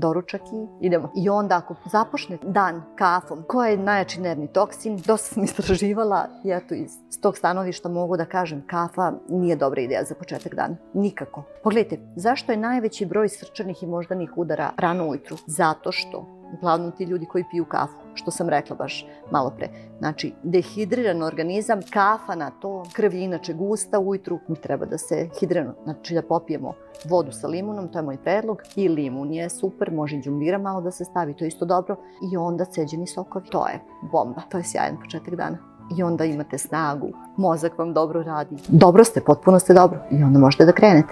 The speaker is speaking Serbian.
doručak i idemo. I onda ako započne dan kafom, koja je najjači nervni toksin, dosta sam istraživala i eto iz tog stanovišta mogu da kažem kafa nije dobra ideja za početak dana. Nikako. Pogledajte, zašto je najveći broj srčanih i moždanih udara rano ujutru? Zato što uglavnom ti ljudi koji piju kafu, što sam rekla baš malo pre. Znači, dehidriran organizam, kafa na to, krv je inače gusta ujutru, mi treba da se hidriramo, znači da popijemo vodu sa limunom, to je moj predlog, i limun je super, može i đumbira malo da se stavi, to je isto dobro, i onda ceđeni sokovi, to je bomba, to je sjajan početak dana. I onda imate snagu, mozak vam dobro radi, dobro ste, potpuno ste dobro, i onda možete da krenete.